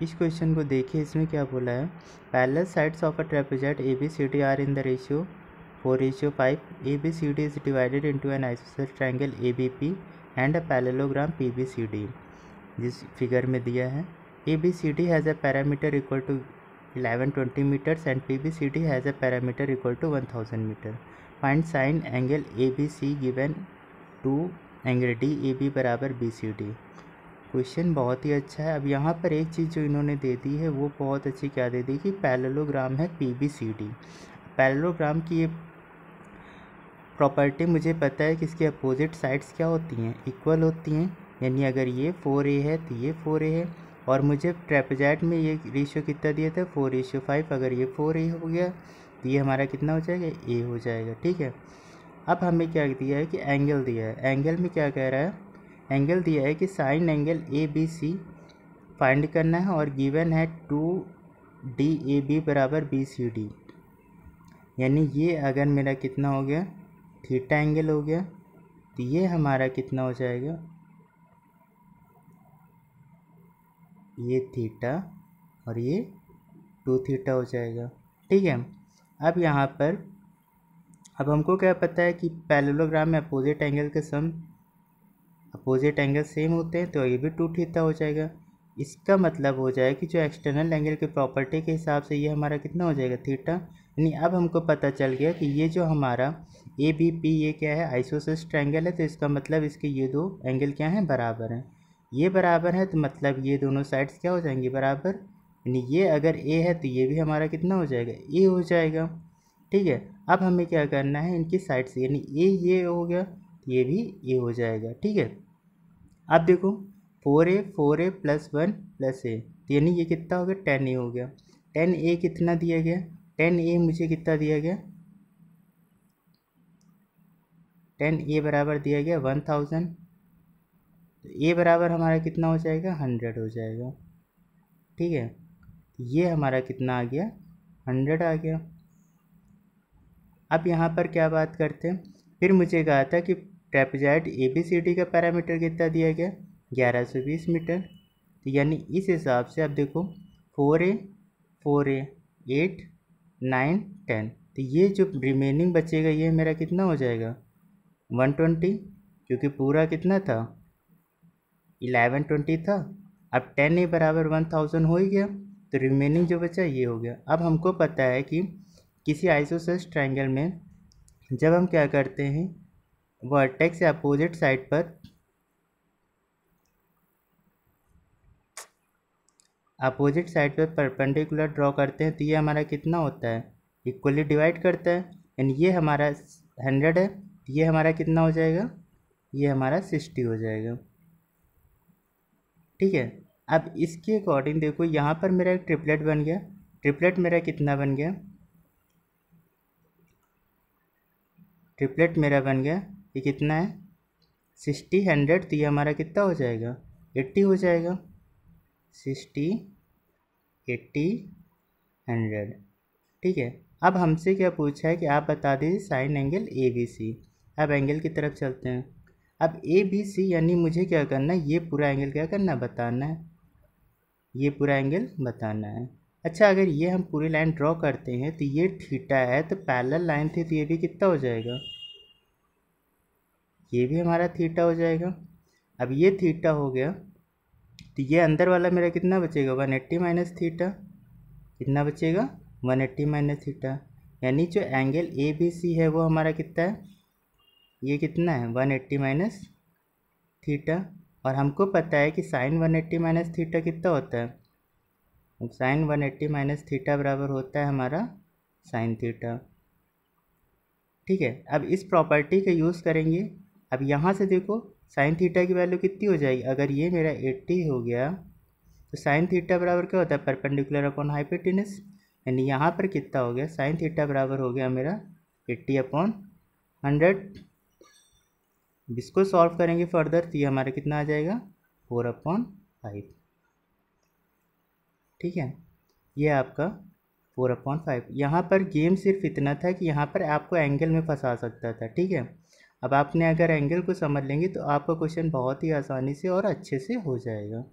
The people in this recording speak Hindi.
इस क्वेश्चन को देखिए, इसमें क्या बोला है। Parallel sides of a trapezoid ABCD are in the ratio 4:5. ABCD is divided into an isosceles triangle ABP and a parallelogram PBCD जिस फिगर में दिया है। ABCD has a parameter equal to 1120 metres and PBCD has a parameter equal to 1000 metre. Find sine angle ABC given to angle DAB बराबर BCD। क्वेश्चन बहुत ही अच्छा है। अब यहाँ पर एक चीज़ जो इन्होंने दे दी है वो बहुत अच्छी क्या दे दी कि पैरेललोग्राम है PBCD। पैरेललोग्राम की ये प्रॉपर्टी मुझे पता है कि इसकी अपोजिट साइड्स क्या होती हैं, इक्वल होती हैं। यानी अगर ये 4A है तो ये 4A है, और मुझे ट्रेपेजॉइड में ये रेशियो कितना दिया था 4:5। अगर ये 4A हो गया तो ये हमारा कितना हो जाएगा, A हो जाएगा। ठीक है। अब हमें क्या दिया है कि एंगल दिया है। एंगल में क्या कह रहा है, एंगल दिया है कि साइन एंगल ABC फाइंड करना है और गिवन है 2DAB बराबर BCD। यानी ये अगर मेरा कितना हो गया, थीटा एंगल हो गया, तो ये हमारा कितना हो जाएगा, ये थीटा और ये 2 थीटा हो जाएगा। ठीक है। अब यहाँ पर अब हमको क्या पता है कि पैरेललोग्राम में अपोजिट एंगल के सम अपोजिट एंगल सेम होते हैं, तो ये भी 2 थीटा हो जाएगा। इसका मतलब हो जाए कि जो एक्सटर्नल एंगल की प्रॉपर्टी के हिसाब से ये हमारा कितना हो जाएगा, थीटा। यानी अब हमको पता चल गया कि ये जो हमारा ABP ये क्या है, आइसोसेलेस ट्रायंगल है, तो इसका मतलब इसके ये दो एंगल क्या हैं, बराबर हैं। ये बराबर है तो मतलब ये दोनों साइड्स क्या हो जाएंगी, बराबर। यानी ये अगर A है तो ये भी हमारा कितना हो जाएगा, A हो जाएगा। ठीक है। अब हमें क्या करना है, इनकी साइड से, यानी ये हो गया तो ये भी A हो जाएगा। ठीक है। अब देखो 4A प्लस 1 प्लस A, यानी ये कितना हो गया, 10A हो गया। 10A कितना दिया गया, 10A मुझे कितना दिया गया, 10A बराबर दिया गया 1000। तो A बराबर हमारा कितना हो जाएगा, 100 हो जाएगा। ठीक है। ये हमारा कितना आ गया, 100 आ गया। अब यहाँ पर क्या बात करते हैं, फिर मुझे कहा था कि ट्रेपेजॉइड ABCD का पैरामीटर कितना दिया गया, 1120 मीटर। तो यानी इस हिसाब से अब देखो 4A 8 9 10, तो ये जो रिमेनिंग बचेगा ये मेरा कितना हो जाएगा, 120, क्योंकि पूरा कितना था, 1120 था। अब 10A बराबर 1000 हो ही गया, तो रिमेनिंग जो बचा ये हो गया। अब हमको पता है कि किसी आइसोसेलेस ट्रायंगल में जब हम क्या करते हैं, वर्टेक्स या अपोजिट साइड पर परपेंडिकुलर ड्रॉ करते हैं, तो ये हमारा कितना होता है, इक्वली डिवाइड करता है। यानी ये हमारा 100 है, तो ये हमारा कितना हो जाएगा, ये हमारा 60 हो जाएगा। ठीक है। अब इसके अकॉर्डिंग देखो यहाँ पर मेरा एक ट्रिपलेट बन गया। ट्रिपलेट मेरा कितना बन गया, ट्रिपलेट मेरा बन गया, ये कितना है 60 100, तो ये हमारा कितना हो जाएगा, 80 हो जाएगा। 60 80 100। ठीक है। अब हमसे क्या पूछा है कि आप बता दीजिए साइन एंगल ABC। अब एंगल की तरफ चलते हैं। अब ABC यानी मुझे क्या करना है, ये पूरा एंगल क्या करना है, बताना है, ये पूरा एंगल बताना है। अच्छा, अगर ये हम पूरी लाइन ड्रॉ करते हैं तो ये थीटा है, तो पैरेलल लाइन थी, तो ये भी कितना हो जाएगा, ये भी हमारा थीटा हो जाएगा। अब ये थीटा हो गया, तो ये अंदर वाला मेरा कितना बचेगा, 180 माइनस थीटा। कितना बचेगा, 180 माइनस थीटा। यानी जो एंगल ABC है वो हमारा कितना है, ये कितना है, 180 माइनस थीटा। और हमको पता है कि साइन 180 माइनस थीटा कितना होता है, साइन 180 माइनस थीटा बराबर होता है हमारा साइन थीटा। ठीक है। अब इस प्रॉपर्टी का यूज़ करेंगे। अब यहाँ से देखो साइन थीटा की वैल्यू कितनी हो जाएगी, अगर ये मेरा 80 हो गया तो साइन थीटा बराबर क्या होता है, परपेंडिकुलर अपॉन हाइपोटेनस। यानी यहाँ पर कितना हो गया, साइन थीटा बराबर हो गया मेरा 80 अपॉन 100। इसको सॉल्व करेंगे फर्दर तो ये हमारा कितना आ जाएगा, 4/5। ठीक है। ये आपका 4/5। यहाँ पर गेम सिर्फ इतना था कि यहाँ पर आपको एंगल में फंसा सकता था। ठीक है। अब आपने अगर एंगल को समझ लेंगे तो आपका क्वेश्चन बहुत ही आसानी से और अच्छे से हो जाएगा।